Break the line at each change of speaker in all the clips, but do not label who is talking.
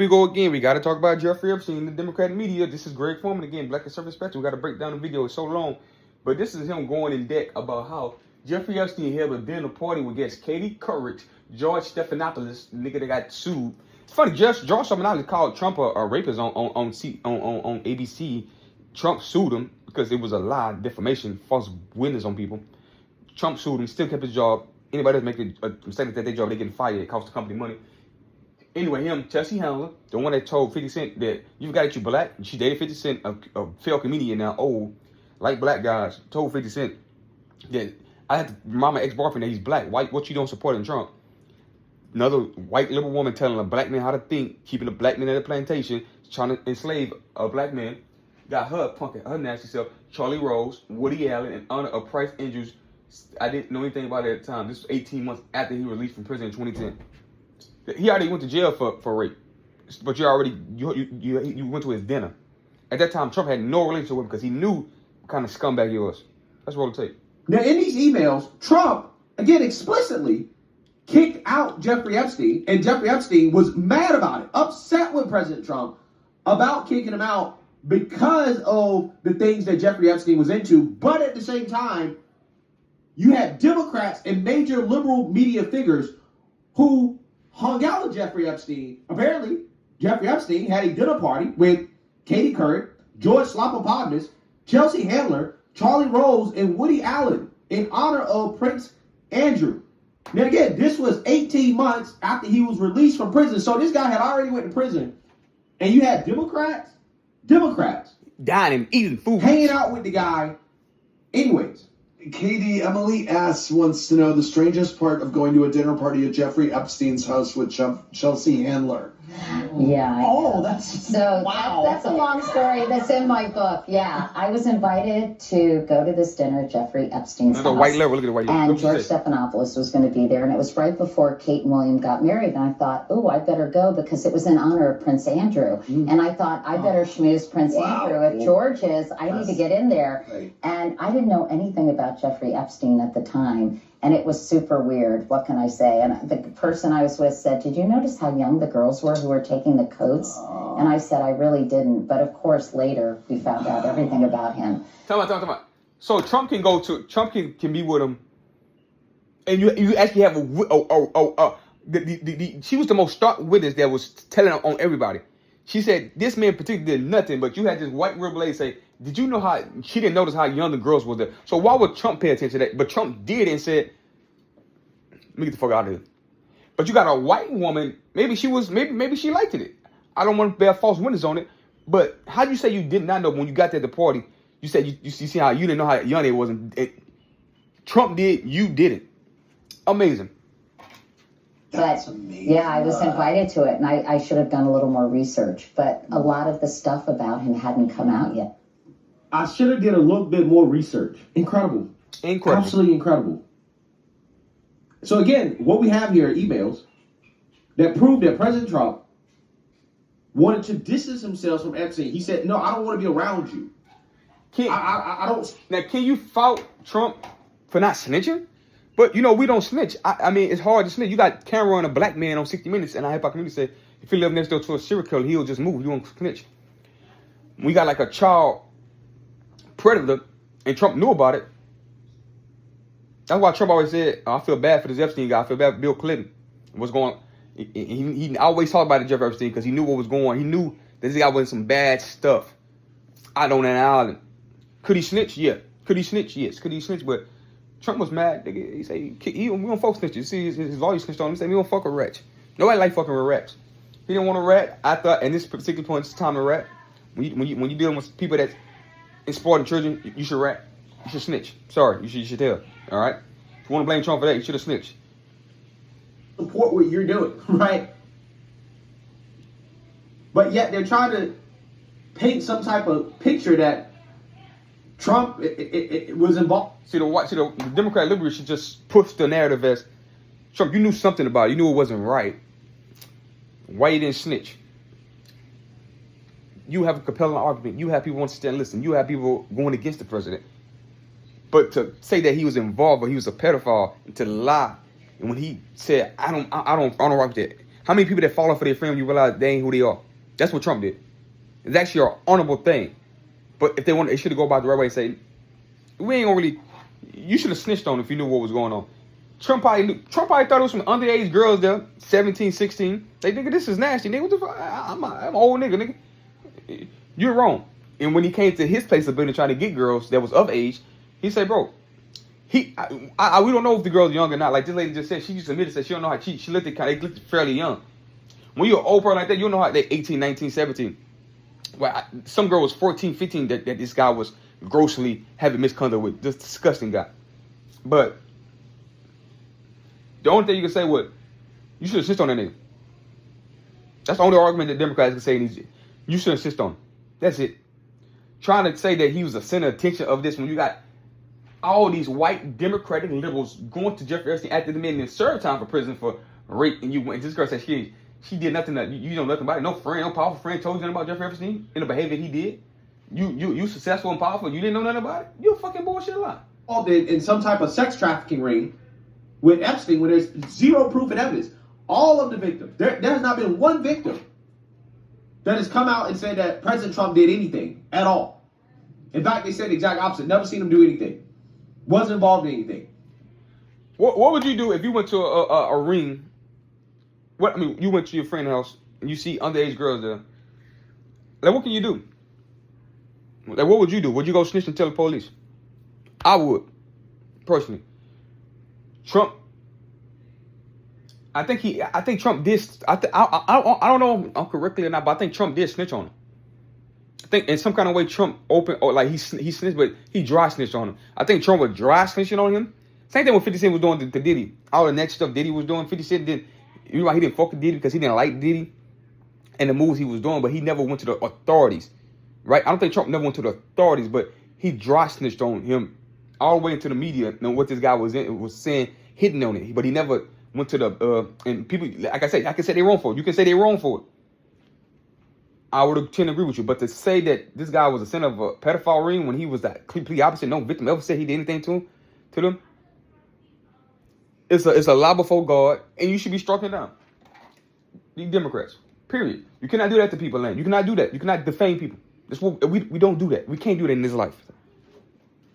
we go again. We got to talk about Jeffrey Epstein, the Democratic media. This is Greg Foreman again, Black Conservative Spectrum. We got to break down the video. It's so long. But this is him going in depth about how Jeffrey Epstein held a dinner party against Katie Couric, George Stephanopoulos, the nigga that got sued. It's funny, George Stephanopoulos called Trump a rapist on ABC. Trump sued him because it was a lie, defamation, false witness on people. Trump sued him, still kept his job. Anybody that's making a mistake at their job, they getting fired. It costs the company money. Anyway, him, Chelsea Handler, the one that told 50 Cent that you forgot that you black. She dated 50 Cent, a failed comedian now, old, like black guys, told 50 Cent that I had to remind my ex-boyfriend that he's black. White, what you don't support in Trump? Another white liberal woman telling a black man how to think, keeping a black man at a plantation, trying to enslave a black man. Got her punking her nasty self. Charlie Rose, Woody Allen, in honor of Price Andrews. I didn't know anything about it at the time. This was 18 months after he released from prison in 2010. He already went to jail for rape, but you went to his dinner. At that time, Trump had no relationship with him because he knew what kind of scumbag he was. That's what it'll take.
Now, in these emails, Trump, again, explicitly kicked out Jeffrey Epstein, and Jeffrey Epstein was mad about it, upset with President Trump about kicking him out because of the things that Jeffrey Epstein was into. But at the same time, you had Democrats and major liberal media figures who hung out with Jeffrey Epstein. Apparently, Jeffrey Epstein had a dinner party with Katie Couric, George Stephanopoulos, Chelsea Handler, Charlie Rose, and Woody Allen in honor of Prince Andrew. Now again, this was 18 months after he was released from prison. So this guy had already went to prison. And you had Democrats,
dining, eating food,
hanging out with the guy. Anyways.
Katie, Emily wants to know the strangest part of going to a dinner party at Jeffrey Epstein's house with Chelsea Handler.
Yeah.
Oh, that's
so
wow.
That's a long story. That's in my book. Yeah, I was invited to go to this dinner at Jeffrey Epstein's house.
White level. Look at the white level.
And George Stephanopoulos was going to be there, and it was right before Kate and William got married. And I thought, oh, I better go because it was in honor of Prince Andrew. And I thought I better schmooze Prince Andrew. If George is, I need to get in there.
Right.
And I didn't know anything about Jeffrey Epstein at the time. And it was super weird. What can I say? And the person I was with said, did you notice how young the girls were who were taking the coats? And I said, I really didn't. But of course, later we found out everything about him.
Tell me. So Trump can can be with him. And you actually have she was the most stark witness that was telling on everybody. She said, this man particularly did nothing, but you had this white real lady say, did you know how she didn't notice how young the girls were there? So why would Trump pay attention to that? But Trump did and said, let me get the fuck out of here. But you got a white woman, maybe she liked it. I don't want to bear false witness on it. But how do you say you did not know when you got there at the party? You said you see how you didn't know how young it was. Trump did, you didn't. Amazing.
That's
but
amazing.
yeah, I was invited to it, and I should have done a little more research. But a lot of the stuff about him hadn't come out yet.
I should have did a little bit more research. Incredible. Absolutely incredible. So again, what we have here are emails that prove that President Trump wanted to distance himself from Epstein. He said, no, I don't want to be around you. I don't.
Now, can you fault Trump for not snitching? But, we don't snitch. I mean, it's hard to snitch. You got camera on a black man on 60 Minutes, and I hip-hop community said, if he live next door to a serial killer, he'll just move. You won't snitch. We got like a child predator, and Trump knew about it. That's why Trump always said, I feel bad for this Epstein guy. I feel bad for Bill Clinton. What's going on? He always talked about it, Jeffery Epstein, because he knew what was going on. He knew that this guy was in some bad stuff out on that island. Could he snitch? Yeah. Could he snitch? Yes. Could he snitch? But Trump was mad. He said, we don't fuck snitches. You see, his lawyer snitched on him. He said, we don't fuck with rats. Nobody like fucking with rats. He didn't want a rat. I thought, at this particular point, it's time to rat. When you're dealing with people that's exploiting children, you should rat. You should snitch. Sorry, you should tell. All right? If you want to blame Trump for that, you should have snitched.
Support what you're doing, right? But yet they're trying to paint some type of picture that Trump it was involved.
See, the Democrat liberals should just push the narrative as Trump, you knew something about it. You knew it wasn't right. Why you didn't snitch? You have a compelling argument. You have people want to stand and listen. You have people going against the president. But to say that he was involved or he was a pedophile and to lie, and when he said, I don't rock with that. How many people that fall off for their friend, you realize they ain't who they are? That's what Trump did. It's actually an honorable thing. But if they want, they should have go about the right way and say, we ain't gonna really. You should have snitched on if you knew what was going on. Trump probably thought it was some underage girls there, 17, 16. They think this is nasty. Nigga, what the fuck? I'm an old nigga, nigga. You're wrong. And when he came to his place of business trying to get girls that was of age, he said, bro, we don't know if the girl's young or not. Like this lady just said, she just admitted that she don't know how cheat. She looked fairly young. When you're an old person like that, you don't know how they're 18, 19, 17. Well, some girl was 14, 15 that this guy was grossly having misconduct with. This disgusting guy. But the only thing you can say was, you should insist on that nigga. That's the only argument that Democrats can say. You should insist on him. That's it. Trying to say that he was a center of attention of this when you got all these white Democratic liberals going to Jeffrey Epstein after the man and served time for prison for rape, and you went. This girl said she did nothing that you know nothing about it. No friend, no powerful friend told you nothing about Jeffrey Epstein and the behavior he did. You successful and powerful. You didn't know nothing about it. You a fucking bullshit lie.
Involved in some type of sex trafficking ring with Epstein, when there's zero proof and evidence. All of the victims. There has not been one victim that has come out and said that President Trump did anything at all. In fact, they said the exact opposite. Never seen him do anything. Wasn't involved in anything.
What would you do if you went to a ring? You went to your friend's house and you see underage girls there. Like, what can you do? Like, what would you do? Would you go snitch and tell the police? I would, personally. Trump. I think Trump did. I don't know if I'm correctly or not, but I think Trump did snitch on him. I think in some kind of way Trump opened, or like he snitched, but he dry snitched on him. I think Trump was dry snitching on him. Same thing what 50 Cent was doing to Diddy. All the next stuff Diddy was doing, 50 Cent did. You know why he didn't fuck with Diddy? Because he didn't like Diddy and the moves he was doing, but he never went to the authorities, right? I don't think Trump never went to the authorities, but he dry snitched on him all the way into the media and what this guy was saying, hitting on it. But he never went to the and people, like I said, I can say they're wrong for it. You can say they're wrong for it. I would tend to agree with you, but to say that this guy was a center of a pedophile ring when he was that complete opposite, no victim ever said he did anything to them. It's a lie before God, and you should be striking down. You Democrats, period. You cannot do that to people, Land. You cannot do that. You cannot defame people. We don't do that. We can't do that in this life.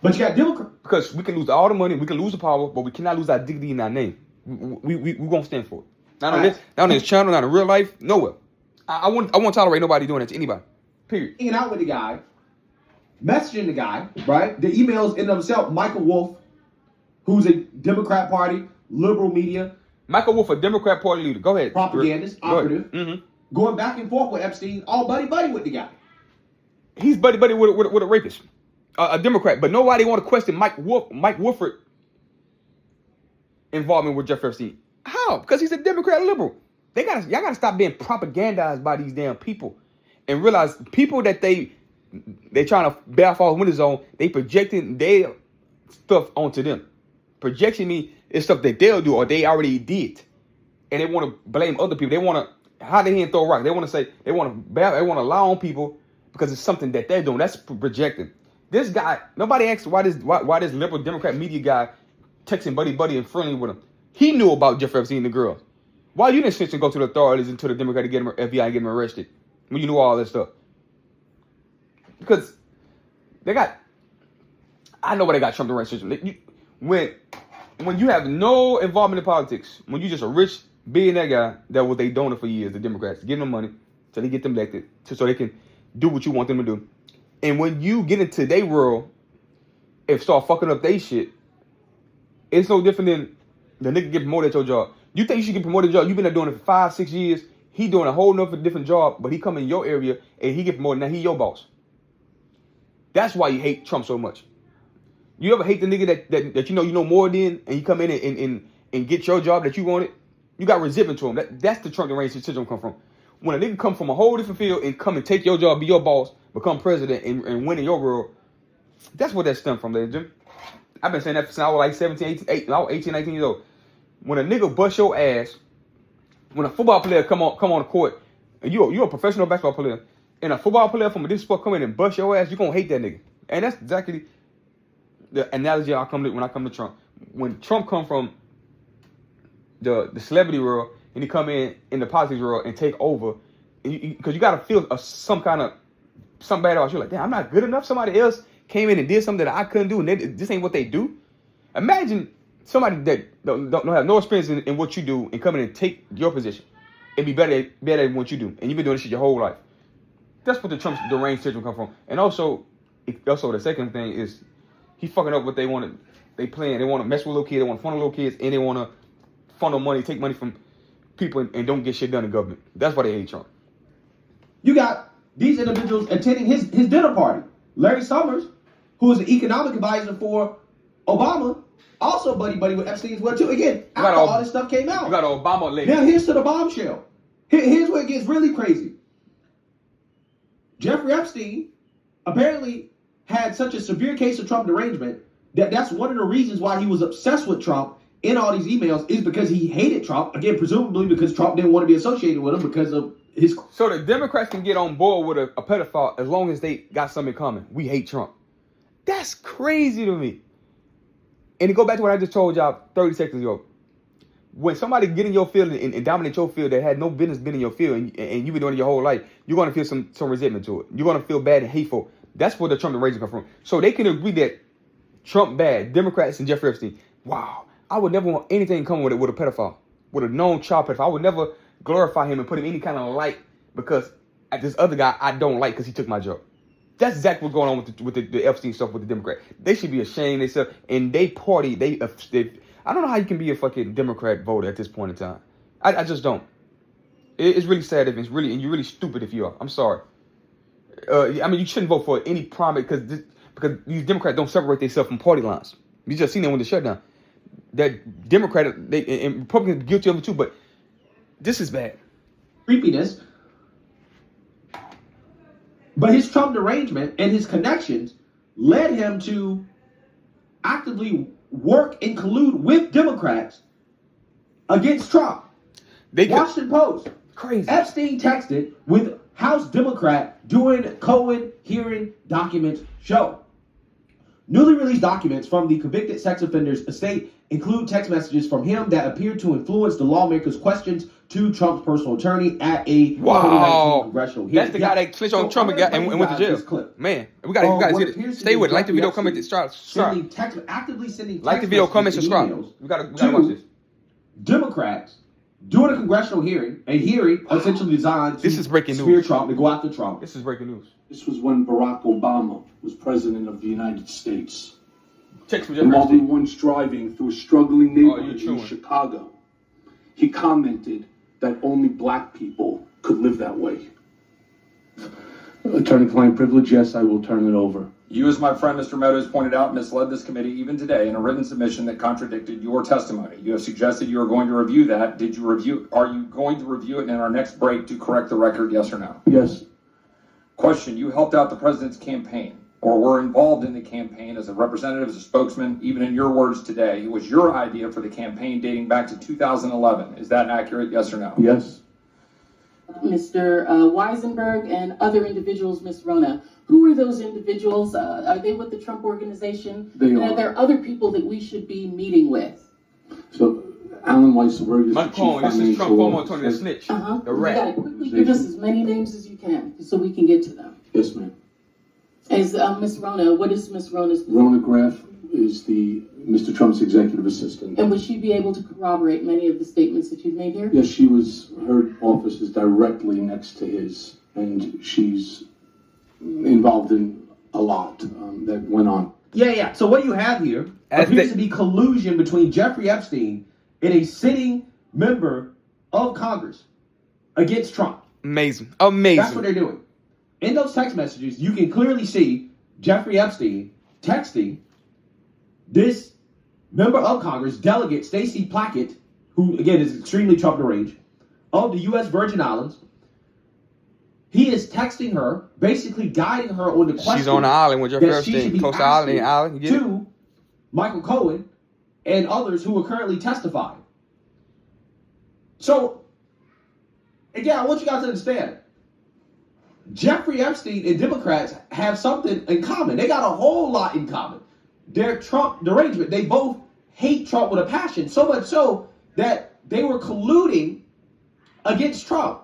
But you got Democrats.
Because we can lose all the money, we can lose the power, but we cannot lose our dignity in our name. We won't stand for it. Not on this channel, not in real life, nowhere. I won't tolerate nobody doing that to anybody. Period.
Hanging out with the guy, messaging the guy, right? The emails in themselves, Michael Wolff, who's a Democrat Party, liberal media.
Michael Wolff, a Democrat Party leader. Go ahead.
Propagandist, operative.
Mm-hmm.
Going back and forth with Epstein, all buddy with the guy.
He's buddy with a rapist. A Democrat. But nobody want to question Mike Wolford involvement with Jeffery Epstein. How? Because he's a Democrat liberal. Y'all gotta stop being propagandized by these damn people and realize people that they trying to bear false windows on, they projecting their stuff onto them. Projection means it's stuff that they'll do or they already did. And they want to blame other people. They want to hide their hand and throw a rock. They want to say they want to lie on people because it's something that they're doing. That's projecting. This guy, nobody asked why this liberal Democrat media guy texting buddy and friendly with him. He knew about Jeffery Epstein and the girls. Why you didn't switch and go to the authorities and to the Democratic FBI and get him arrested when you knew all this stuff? Because I know why they got Trump the right system. When you have no involvement in politics, when you just a rich billionaire guy that was a donor for years, the Democrats, giving them money so they get them elected, so they can do what you want them to do. And when you get into their world and start fucking up their shit, it's no different than the nigga get promoted at your job. You think you should get promoted at your job? You've been there doing it for 5-6 years. He doing a whole nother different job, but he come in your area and he get promoted. Now he your boss. That's why you hate Trump so much. You ever hate the nigga that you know more than, and you come in and get your job that you wanted? You got resentment to him. That's the Trump deranged syndrome come from. When a nigga come from a whole different field and come and take your job, be your boss, become president, and win in your world, that's where that stemmed from, ladies and gentlemen. I've been saying that since I was like 17, 18, 19 years old. When a nigga bust your ass, when a football player come on the court, and you're a professional basketball player, and a football player from a different sport come in and bust your ass, you're going to hate that nigga. And that's exactly the analogy when I come to Trump. When Trump come from the celebrity world and he come in the politics world and take over, because you got to feel some bad about you. Like, damn, I'm not good enough. Somebody else came in and did something that I couldn't do, and this ain't what they do. Imagine somebody that don't have no experience in what you do and come in and take your position and be better at what you do, and you've been doing this shit your whole life. That's what the Trump's deranged syndrome come from. And also the second thing is he fucking up what they want to. They plan. They want to mess with little kids. They want to funnel little kids, and they want to funnel money, take money from people, and don't get shit done in government. That's why they hate Trump.
You got these individuals attending his dinner party. Larry Summers, who is an economic advisor for Obama, also buddy with Epstein as well too. Again, after all this stuff came out.
You got an Obama lady.
Now here's to the bombshell. Here's where it gets really crazy. Jeffrey Epstein apparently had such a severe case of Trump derangement that's one of the reasons why he was obsessed with Trump in all these emails, is because he hated Trump. Again, presumably because Trump didn't want to be associated with him because of his... So
the Democrats can get on board with a pedophile as long as they got something in common. We hate Trump. That's crazy to me. And to go back to what I just told y'all 30 seconds ago. When somebody get in your field and dominate your field that had no business being in your field, and you've been doing it your whole life, you're going to feel some resentment to it. You're going to feel bad and hateful. That's where the Trump derangement come from. So they can agree that Trump bad, Democrats and Jeffrey Epstein. Wow. I would never want anything coming with it with a pedophile, with a known child pedophile. I would never glorify him and put him in any kind of light because this other guy I don't like because he took my job. That's exactly what's going on with the Epstein stuff with the Democrat. They should be ashamed of themselves. And they party. I don't know how you can be a fucking Democrat voter at this point in time. I just don't. It's really sad and you're really stupid if you are. I'm sorry. I mean, you shouldn't vote for any primary because these Democrats don't separate themselves from party lines. You just seen them with the shutdown. That Democrat and Republicans are guilty of it too, but this is bad.
Creepiness. But his Trump derangement and his connections led him to actively work and collude with Democrats against Trump. Washington Post.
Crazy.
Epstein texted with House Democrat during Cohen hearing documents show. Newly released documents from the convicted sex offender's estate include text messages from him that appeared to influence the lawmaker's questions to Trump's personal attorney at a 2019 congressional hearing.
That's the guy that snitched on Trump and went to jail. Man, we got to see it. Stay with it. Like the video, comment, subscribe.
Actively sending
like the video, comment, subscribe. We got to watch this.
Democrats during a congressional hearing, essentially designed to smear Trump, to go after Trump.
This is breaking news.
This was when Barack Obama was president of the United States.
Text me,
and while we were once driving through a struggling neighborhood in Chicago, he commented that only black people could live that way. Attorney-client privilege, yes, I will turn it over.
You, as my friend Mr. Meadows pointed out, misled this committee even today in a written submission that contradicted your testimony. You have suggested you are going to review that. Are you going to review it in our next break to correct the record, yes or no?
Yes.
Question, you helped out the president's campaign or were involved in the campaign as a representative, as a spokesman, even in your words today. It was your idea for the campaign dating back to 2011. Is that accurate, yes or no?
Yes.
Mr. Weisenberg and other individuals, Ms. Rona. Who are those individuals? Are they with the Trump organization?
They are.
Are there other people that we should be meeting with?
So, Alan Weissenberg is the chief financial officer.
This is Trump Cuomo, the snitch, the rat.
You gotta quickly give us as many names as you can so we can get to them.
Yes, ma'am.
As Ms. Rona, what is Ms. Rona's position?
Rona Graff is Mr. Trump's executive assistant.
And would she be able to corroborate many of the statements that you've made here?
Yes, her office is directly next to his, and she's involved in a lot that went on.
Yeah. So what you have here appears to be collusion between Jeffrey Epstein and a sitting member of Congress against Trump.
Amazing.
That's what they're doing. In those text messages, you can clearly see Jeffrey Epstein texting this member of Congress, Delegate Stacey Plackett, who, again, is extremely Trump deranged, of the U.S. Virgin Islands. He is texting her, basically guiding her on the question.
She's on the island with Jeffrey Epstein. Close to the island.
To Michael Cohen and others who are currently testifying. So, again, I want you guys to understand. Jeffrey Epstein and Democrats have something in common. They got a whole lot in common. They're Trump derangement. They both hate Trump with a passion, so much so that they were colluding against Trump.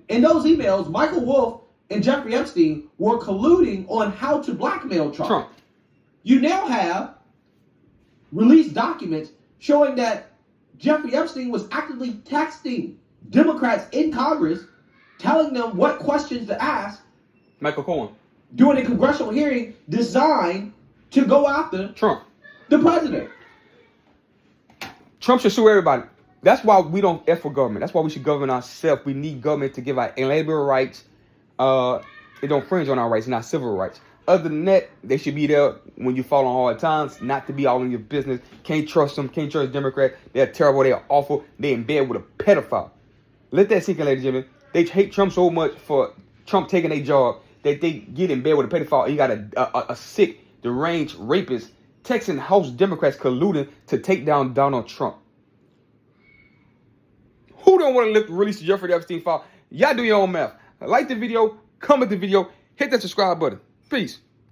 In those emails, Michael Wolff and Jeffrey Epstein were colluding on how to blackmail Trump. You now have released documents showing that Jeffrey Epstein was actively texting Democrats in Congress, telling them what questions to ask.
Michael Cohen.
During a congressional hearing designed to go after
Trump.
The president.
Trump should sue everybody. That's why we don't F for government. That's why we should govern ourselves. We need government to give our inalienable rights. It don't infringe on our rights, not civil rights. Other than that, they should be there when you fall on hard times, not to be all in your business. Can't trust them. Can't trust Democrats. They're terrible. They're awful. They're in bed with a pedophile. Let that sink in, ladies and gentlemen. They hate Trump so much for Trump taking a job that they get in bed with a pedophile. You got a sick, deranged rapist texting House Democrats colluding to take down Donald Trump. Who don't want to release the Jeffrey Epstein file? Y'all do your own math. Like the video, comment the video, hit that subscribe button. Peace.